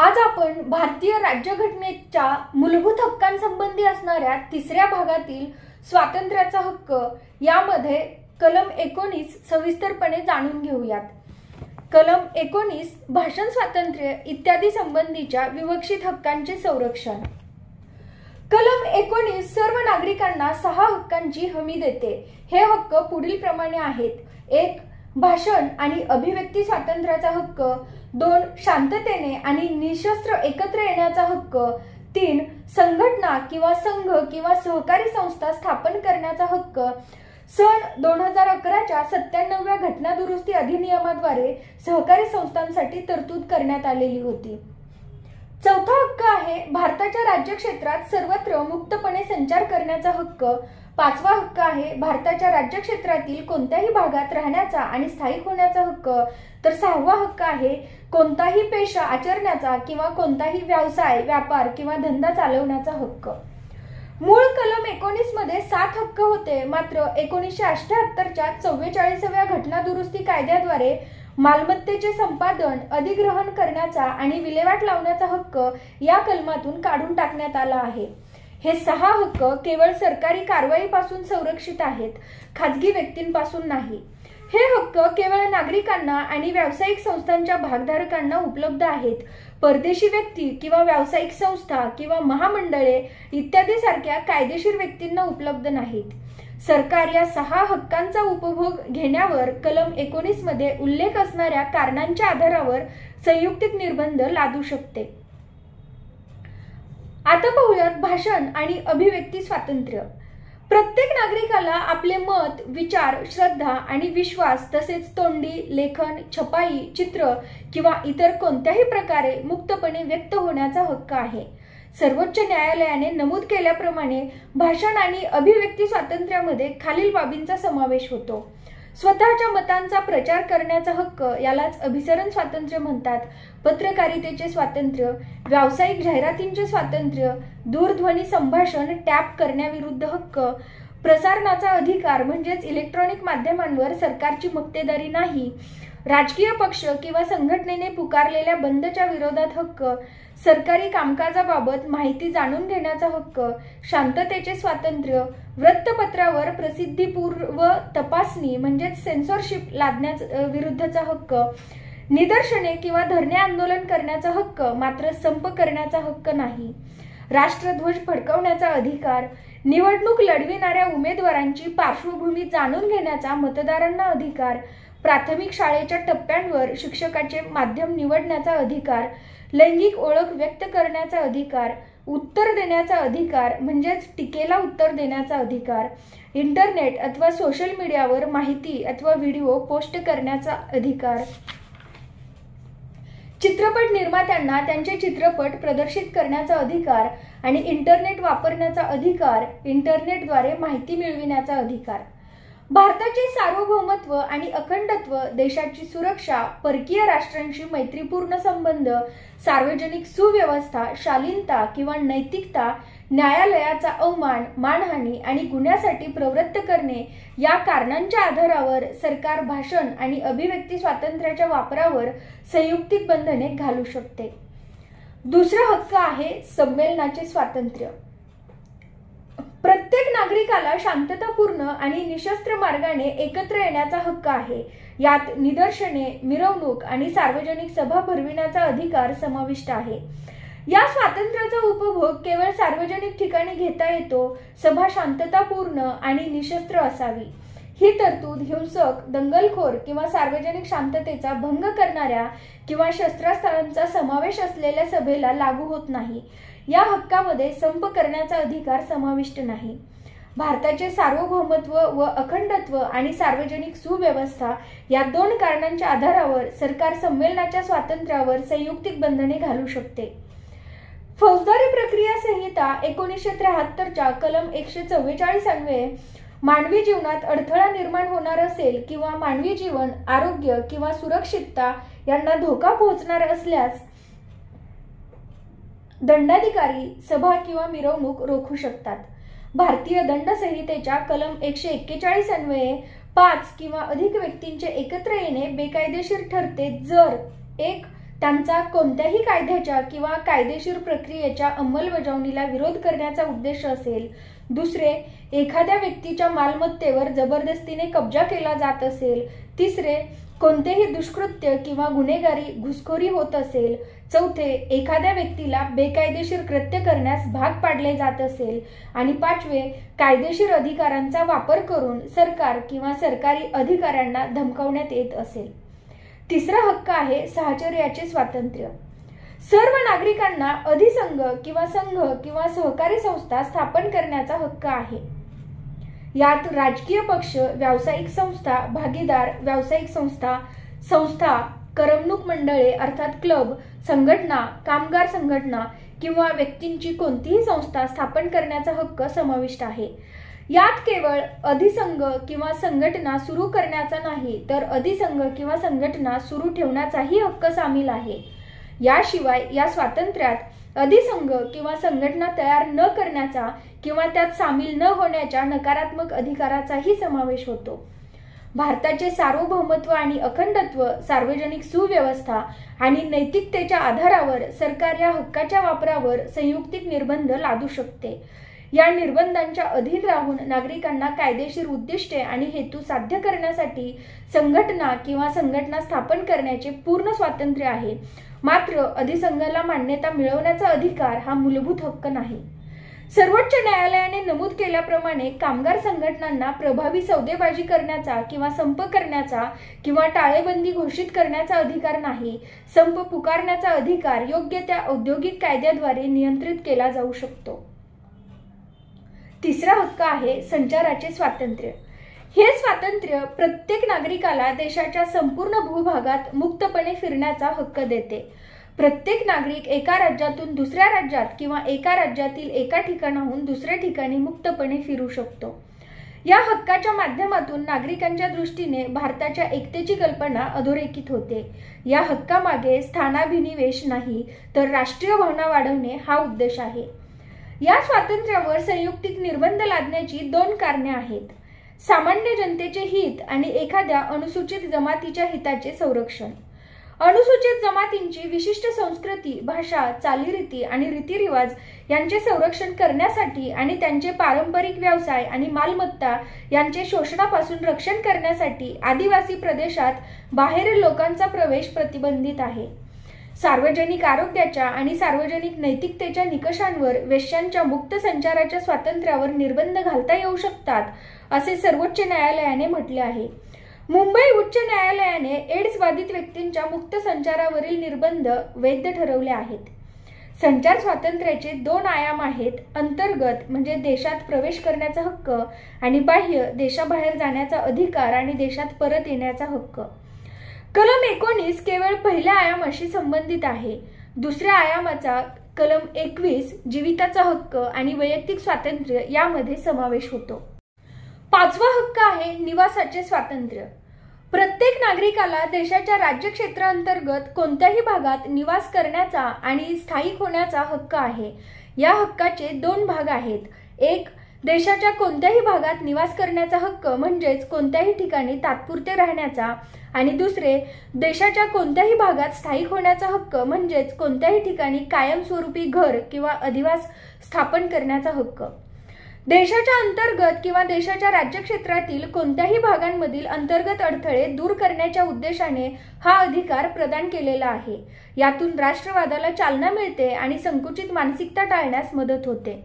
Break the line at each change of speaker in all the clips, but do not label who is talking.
आज आपण भारतीय राज्यघटनेच्या मूलभूत हक्कांसंबंधी असणाऱ्या तिसऱ्या भागातील स्वातंत्र्याचा हक्क यामध्ये कलम 19 सविस्तरपणे जाणून घेऊयात। कलम 19 भाषण स्वातंत्र्य इत्यादी संबंधीच्या विवक्षित हक्कांचे संरक्षण। कलम 19 सर्व नागरिकांना 6 हक्कांची हमी देते। हे हक्क पुढील प्रमाणे आहेत: 1. भाषण आणि अभिव्यक्ती स्वातंत्र्याचा हक्क। 2. शांततेने आणि निशस्त्र एकत्र येण्याचा हक्क। 3. संघटना किंवा संघ किंवा सहकारी संस्था स्थापन करण्याचा हक्क। सन 2011च्या 97व्या घटना दुरुस्ती अधिनियमाद्वारे सहकारी संस्थांसाठी तरतूद करण्यात आलेली होती। चौथा हक्क आहे भारताच्या राज्यक्षेत्रात सर्वत्र मुक्तपणे संचार करण्याचा हक्क। 5वा हक्क आहे भारताच्या राज्यक्षेत्रातील कोणत्याही भागात राहण्याचा आणि स्थायिक होण्याचा हक्क। तर 6वा हक्क आहे कोणताही पेशा आचरण्याचा किंवा कोणताही व्यवसाय व्यापार किंवा धंदा चालवण्याचा हक्क। मूळ कलम 19 मध्ये 7 हक्क होते, मात्र 1978च्या 44व्या घटना दुरुस्ती कायद्याद्वारे मालमत्तेचे संपादन अधिग्रहण करण्याचा आणि विल्हेवाट लावण्याचा हक्क या कलमातून काढून टाकण्यात आला आहे। हे 6 हक्क केवळ सरकारी कारवाईपासून संरक्षित आहेत, खाजगी व्यक्तींपासून नाही। हे हक्क केवळ नागरिकांना आणि व्यावसायिक संस्थांच्या भागधारकांना उपलब्ध आहेत। परदेशी व्यक्ती किंवा व्यावसायिक संस्था किंवा महामंडळे इत्यादी सारख्या कायदेशीर व्यक्तींना उपलब्ध नाहीत। सरकार या 6 हक्कांचा उपभोग घेण्यावर कलम 19 मध्ये उल्लेख असणाऱ्या कारणांच्या आधारावर संयुक्तिक निर्बंध लादू शकते। आता पाहूयात भाषण आणि अभिव्यक्ती स्वातंत्र्य। प्रत्येक नागरिकाला आपले मत, विचार, श्रद्धा आणि विश्वास तसेच तोंडी, लेखन, छपाई, चित्र किंवा इतर कोणत्याही प्रकारे मुक्तपणे व्यक्त होण्याचा हक्क आहे। सर्वोच्च न्यायालयाने नमूद केल्याप्रमाणे भाषण आणि अभिव्यक्ती स्वातंत्र्यामध्ये खालील बाबींचा समावेश होतो: स्वतःच्या मतांचा प्रचार करण्याचा हक्क, यालाच अभिसरण स्वातंत्र्य म्हणतात, पत्रकारितेचे स्वातंत्र्य, व्यावसायिक जाहिरातींचे स्वातंत्र्य, दूरध्वनी संभाषण टॅप करण्याविरुद्ध हक्क, प्रसारणाचा अधिकार म्हणजेच इलेक्ट्रॉनिक माध्यमांवर सरकारची मक्तेदारी नाही, राजकीय पक्ष किंवा संघटनेने पुकारलेल्या बंदच्या विरोधात हक्क, सरकारी कामकाजाबाबत माहिती जाणून घेण्याचा हक्क, शांततेचे स्वातंत्र्य, वृत्तपत्रावर प्रसिद्धीपूर्व तपासणी म्हणजेच सेन्सॉरशिप लादण्याचा विरुद्धचा हक्क, निदर्शने किंवा धरणे आंदोलन करण्याचा हक्क मात्र संप करण्याचा हक्क नाही, राष्ट्रध्वज फडकवण्याचा अधिकार, निवडणूक लढविणाऱ्या उमेदवारांची पार्श्वभूमी जाणून घेण्याचा मतदारांना अधिकार, प्राथमिक शाळेच्या टप्प्यांवर शिक्षकाचे माध्यम निवडण्याचा अधिकार, लैंगिक ओळख व्यक्त करण्याचा अधिकार, उत्तर देण्याचा अधिकार म्हणजेच टीकेला उत्तर देण्याचा अधिकार, इंटरनेट अथवा सोशल मीडियावर माहिती अथवा व्हिडिओ पोस्ट करण्याचा अधिकार, चित्रपट निर्मात्यांना त्यांचे चित्रपट प्रदर्शित करण्याचा अधिकार आणि इंटरनेट वापरण्याचा अधिकार, इंटरनेटद्वारे माहिती मिळविण्याचा अधिकार। भारताचे सार्वभौमत्व आणि अखंडत्व, देशाची सुरक्षा, परकीय राष्ट्रांशी मैत्रीपूर्ण संबंध, सार्वजनिक सुव्यवस्था, शालीनता किंवा नैतिकता, न्यायालयाचा अवमान, मानहानी आणि गुन्ह्यासाठी प्रवृत्त करणे या कारणांच्या आधारावर सरकार भाषण आणि अभिव्यक्ती स्वातंत्र्याच्या वापरावर संयुक्तिक बंधने घालू शकते। दुसरा हक्क आहे संमेलनाचे स्वातंत्र्य। प्रत्येक नागरिकाला शांततापूर्ण आणि निशस्त्र मार्गाने एकत्र येण्याचा हक्क आहे। यात निदर्शने, मिरवणूक आणि सार्वजनिक सभा भरविण्याचा अधिकार समाविष्ट आहे। या स्वातंत्र्याचा उपभोग केवळ सार्वजनिक ठिकाणी घेता येतो। सभा शांततापूर्ण आणि निशस्त्र असावी। ही तरतूद हिंसक, दंगलखोर किंवा सार्वजनिक शांततेचा भंग करणाऱ्या किंवा शस्त्रास्त्रांचा समावेश असलेल्या सभेला लागू होत नाही। या हक्कामध्ये संप करण्याचा अधिकार समाविष्ट नाही। भारताचे सार्वभौमत्व व अखंडत्व आणि सार्वजनिक सुव्यवस्था या 2 कारणांच्या आधारावर सरकार संमेलनाच्या स्वातंत्र्यावर संयुक्तिक बंधने घालू शकते। फौजदारी प्रक्रिया संहिता 1973च्या कलम 144 अन्वये मानवी जीवनात अडथळा निर्माण होणार असेल किंवा मानवी जीवन, आरोग्य किंवा सुरक्षितता यांना धोका पोहोचणार असल्यास दंडाधिकारी सभा किंवा मिरवणूक रोखू शकतात। भारतीय दंड संहितेच्या कलम 141 अन्वये 5 किंवा अधिक व्यक्तींचे एकत्र येणे बेकायदेशीर ठरते जर 1. त्यांचा कोणत्याही कायद्याच्या किंवा कायदेशीर प्रक्रियेच्या अंमलबजावणीला विरोध करण्याचा उद्देश असेल, दुसरे, एखाद्या व्यक्तीच्या मालमत्तेवर जबरदस्तीने कब्जा केला जात असेल, तिसरे, कोणतेही दुष्कृत्य किंवा गुन्हेगारी घुसखोरी होत असेल, चौथे, एखाद्या व्यक्तीला बेकायदेशीर कृत्य करण्यास भाग पाडले जात असेल, आणि पाचवे, कायदेशीर अधिकारांचा वापर करून सरकार किंवा सरकारी अधिकाऱ्यांना धमकावण्यात येत असेल. तिसरा हक्क आहे साहचर्याचे स्वातंत्र्य. सर्व नागरिकांना अधिसंघ किंवा संघ किंवा सहकारी संस्था स्थापन करण्याचा हक्क आहे. यात राजकीय पक्ष, व्यावसायिक संस्था, भागीदार व्यावसायिक संस्था, करमणूक मंडळे अर्थात क्लब, संघटना, कामगार संघटना किंवा व्यक्तींची कोणतीही संस्था स्थापन करण्याचा हक्क समाविष्ट आहे. यात केवळ अधिसंघ किंवा संघटना सुरू करण्याचा नाही, तर अधिसंघ किंवा संघटना सुरू ठेवण्याचाही हक्क सामील आहे. याशिवाय या स्वातंत्र्यात अधिसंघ किंवा संघटना तयार न करण्याचा किंवा त्यात सामील न होण्याच्या नकारात्मक अधिकाराचाही समावेश होतो. भारताचे सार्वभौमत्व आणि अखंडत्व, सार्वजनिक सुव्यवस्था आणि नैतिकतेच्या आधारावर सरकार या हक्काच्या वापरावर संयुक्तिक निर्बंध लादू शकते. या निर्बंधांच्या अधीन राहून नागरिकांना कायदेशीर उद्दिष्टे आणि हेतू साध्य करण्यासाठी संघटना किंवा संघटना स्थापन करण्याचे पूर्ण स्वातंत्र्य आहे. मात्र अधिसंघाला मान्यता मिळवण्याचा अधिकार हा मूलभूत हक्क नाही. सर्वोच्च न्यायालयाने नमूद केल्याप्रमाणे कामगार संघटनांना प्रभावी सौदेबाजी करण्याचा किंवा संप करण्याचा किंवा टाळेबंदी घोषित करण्याचा अधिकार नाही. संप पुकारण्याचा अधिकार योग्य त्या औद्योगिक कायद्याद्वारे नियंत्रित केला जाऊ शकतो. तिसरा हक्क आहे संचाराचे स्वातंत्र्य. हे स्वातंत्र्य प्रत्येक नागरिकाला देशाच्या संपूर्ण भूभागात मुक्तपणे फिरण्याचा हक्क देते. प्रत्येक नागरिक एका राज्यातून दुसऱ्या राज्यात किंवा एका राज्यातील एका ठिकाणाहून दुसऱ्या ठिकाणी मुक्तपणे फिरू शकतो. या हक्काच्या माध्यमातून नागरिकांच्या दृष्टीने भारताच्या एकतेची कल्पना अधोरेखित होते. या हक्कामागे स्थानाभिनिवेश नाही, तर राष्ट्रीय भावना वाढवणे हा उद्देश आहे. या स्वातंत्र्यावर संयुक्तिक निर्बंध लादण्याची दोन कारणे आहेत: सामान्य जनतेचे हित आणि एखाद्या अनुसूचित जमातीच्या हिताचे संरक्षण. अनुसूचित जमातींची विशिष्ट संस्कृती, भाषा, चालीरीती आणि रीतिरिवाज यांचे संरक्षण करण्यासाठी आणि त्यांचे पारंपरिक व्यवसाय आणि मालमत्ता यांचे शोषणापासून रक्षण करण्यासाठी आदिवासी प्रदेशात बाहेरील लोकांचा प्रवेश प्रतिबंधित आहे. सार्वजनिक आरोग्याच्या आणि सार्वजनिक नैतिकतेच्या निकषांवर वेश्यांच्या मुक्त संचाराच्या स्वातंत्र्यावर निर्बंध घालता येऊ शकतात, असे सर्वोच्च न्यायालयाने म्हटले आहे. मुंबई उच्च न्यायालयाने एड्स बाधित व्यक्तींच्या मुक्त संचारावरील निर्बंध वैध ठरवले आहेत. संचार स्वातंत्र्याचे दोन आयाम आहेत: अंतर्गत म्हणजे देशात प्रवेश करण्याचा हक्क आणि बाह्य देशाबाहेर जाण्याचा अधिकार आणि देशात परत येण्याचा हक्क. कलम 19 केवळ पहिल्या आयामाशी संबंधित आहे. दुसऱ्या आयामाचा कलम 21 जीविताचा हक्क आणि वैयक्तिक स्वातंत्र्य यामध्ये समावेश होतो. पाचवा हक्क आहे निवासाचे स्वातंत्र्य. प्रत्येक नागरिकाला देशाच्या राज्यक्षेत्रांतर्गत कोणत्याही भागात निवास करण्याचा आणि स्थायिक होण्याचा हक्क आहे. या हक्काचे दोन भाग आहेत: एक, देशाच्या कोणत्याही भागात निवास करण्याचा हक्क म्हणजेच कोणत्याही ठिकाणी तात्पुरते राहण्याचा, आणि दुसरे, देशाच्या कोणत्याही भागात स्थायिक होण्याचा हक्क म्हणजेच कोणत्याही ठिकाणी कायमस्वरूपी घर किंवा अधिवास स्थापन करण्याचा हक्क. देशाच्या अंतर्गत किंवा देशाच्या राज्यक्षेत्रातील कोणत्याही भागांमधील अंतर्गत अडथळे दूर करण्याच्या उद्देशाने हा अधिकार प्रदान केलेला आहे. यातून राष्ट्रवादाला चालना मिळते आणि संकुचित मानसिकता टाळण्यास मदत होते.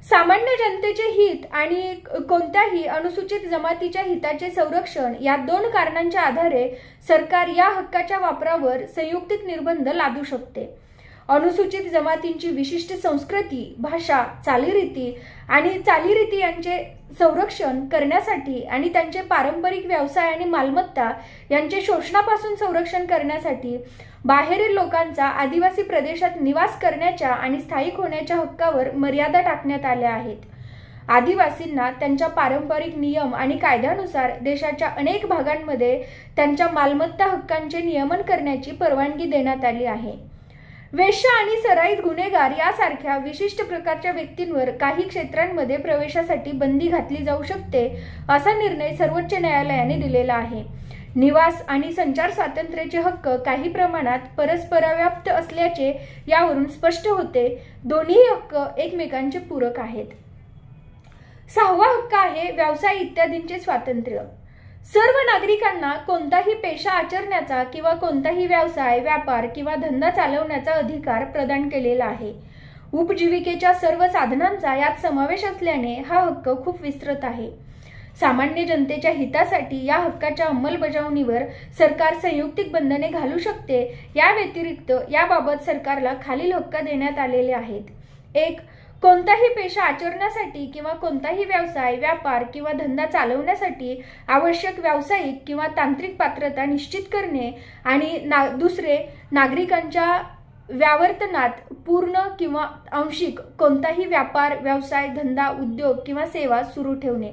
सामान्य जनतेचे हित आणि कोणत्याही अनुसूचित जमातीच्या हिताचे संरक्षण या दोन कारणांच्या आधारे सरकार या हक्काच्या वापरावर संयुक्तिक निर्बंध लादू शकते. अनुसूचित जमातींची विशिष्ट संस्कृती, भाषा, चालीरीती यांचे संरक्षण करण्यासाठी आणि त्यांचे पारंपरिक व्यवसाय आणि मालमत्ता यांचे शोषणापासून संरक्षण करण्यासाठी बाहेरील लोकांचा आदिवासी प्रदेशात निवास करण्याच्या आणि स्थायिक होण्याच्या हक्कावर मर्यादा टाकण्यात आल्या आहेत. आदिवासींना त्यांच्या पारंपरिक नियम आणि कायद्यानुसार देशाच्या अनेक भागांमध्ये त्यांच्या मालमत्ता हक्कांचे नियमन करण्याची परवानगी देण्यात आली आहे. वेश्या आणि सराईत गुन्हेगार यासारख्या विशिष्ट प्रकारच्या व्यक्तींवर काही क्षेत्रांमध्ये प्रवेशासाठी बंदी घातली जाऊ शकते, असा निर्णय सर्वोच्च न्यायालयाने दिलेला आहे. निवास आणि संचार स्वातंत्र्याचे हक्क काही प्रमाणात परस्पराव्याप्त असल्याचे यावरून स्पष्ट होते. दोन्ही हक्क एकमेकांचे पूरक आहेत. 6वा हक्क आहे व्यवसाय इत्यादींचे स्वातंत्र्य. सर्व नागरिकांना कोणताही पेशा आचरण्याचा किंवा कोणताही व्यवसाय, व्यापार किंवा धंदा चालवण्याचा अधिकार प्रदान केलेला आहे. उपजीविकेच्या सर्व साधनांचा यात समावेश असल्याने हा हक्क खूप विस्तृत आहे. सामान्य जनतेच्या हितासाठी या हक्काच्या अंमलबजावणीवर सरकार संयुक्तिक बंधने घालू शकते. या व्यतिरिक्त याबाबत सरकारला खालील हक्क देण्यात आलेले आहेत. 1. कोणताही पेशा आचरण्यासाठी किंवा कोणताही व्यवसाय, व्यापार किंवा धंदा चालवण्यासाठी आवश्यक व्यावसायिक किंवा तांत्रिक पात्रता निश्चित करणे. आणि 2. नागरिकांच्या व्यावर्तनात पूर्ण किंवा आंशिक कोणताही व्यापार, व्यवसाय, धंदा, उद्योग किंवा सेवा सुरू ठेवणे.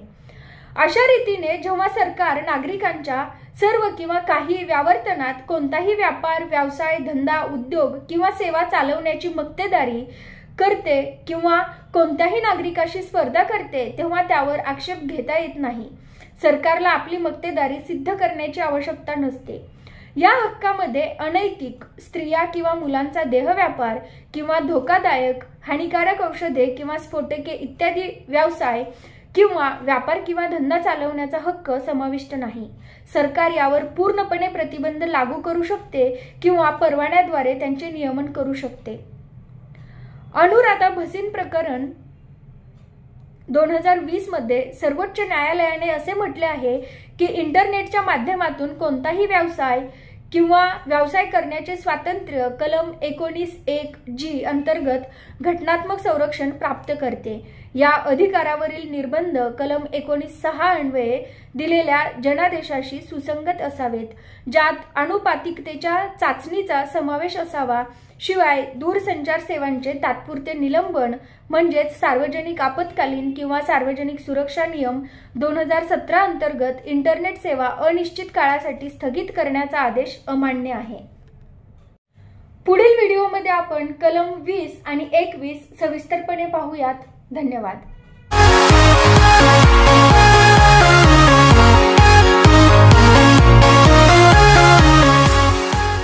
अशा रीतीने जेव्हा सरकार नागरिकांच्या सर्व किंवा काही व्यावर्तनात कोणताही व्यापार, व्यवसाय, धंदा, उद्योग किंवा सेवा चालवण्याची मक्तेदारी करते किंवा कोणत्याही नागरिकाशी स्पर्धा करते तेव्हा त्यावर आक्षेप घेता येत नाही. सरकारला आपली मक्तेदारी सिद्ध करण्याची आवश्यकता नसते. या हक्कामध्ये अनैतिक, स्त्रिया किंवा मुलांचा देहव्यापार किंवा धोकादायक, हानिकारक औषधे किंवा स्फोटके इत्यादी व्यवसाय किंवा व्यापार किंवा धंदा चालवण्याचा हक्क समाविष्ट नाही. सरकार यावर पूर्णपणे प्रतिबंध लागू करू शकते किंवा परवान्याद्वारे त्यांचे नियमन करू शकते. अनुराधा भसीन प्रकरण 2020 मध्ये सर्वोच्च न्यायालयाने असे म्हटले आहे की इंटरनेटच्या माध्यमातून कोणताही व्यवसाय किंवा व्यवसाय करण्याचे स्वातंत्र्य कलम 19(1)(g) अंतर्गत घटनात्मक संरक्षण प्राप्त करते. या अधिकारावरील निर्बंध कलम 19(6) अन्वये दिलेल्या जनादेशाशी सुसंगत असावेत, ज्यात अनुपातिकतेच्या चाचणीचा समावेश असावा. शिवाय दूरसंचार सेवांचे तात्पुरते निलंबन म्हणजेच सार्वजनिक आपत्कालीन किंवा सार्वजनिक सुरक्षा नियम 2017 अंतर्गत इंटरनेट सेवा अनिश्चित काळासाठी स्थगित करण्याचा आदेश अमान्य आहे. पुढील व्हिडिओमध्ये आपण कलम 20 आणि 21 सविस्तरपणे पाहूयात. धन्यवाद.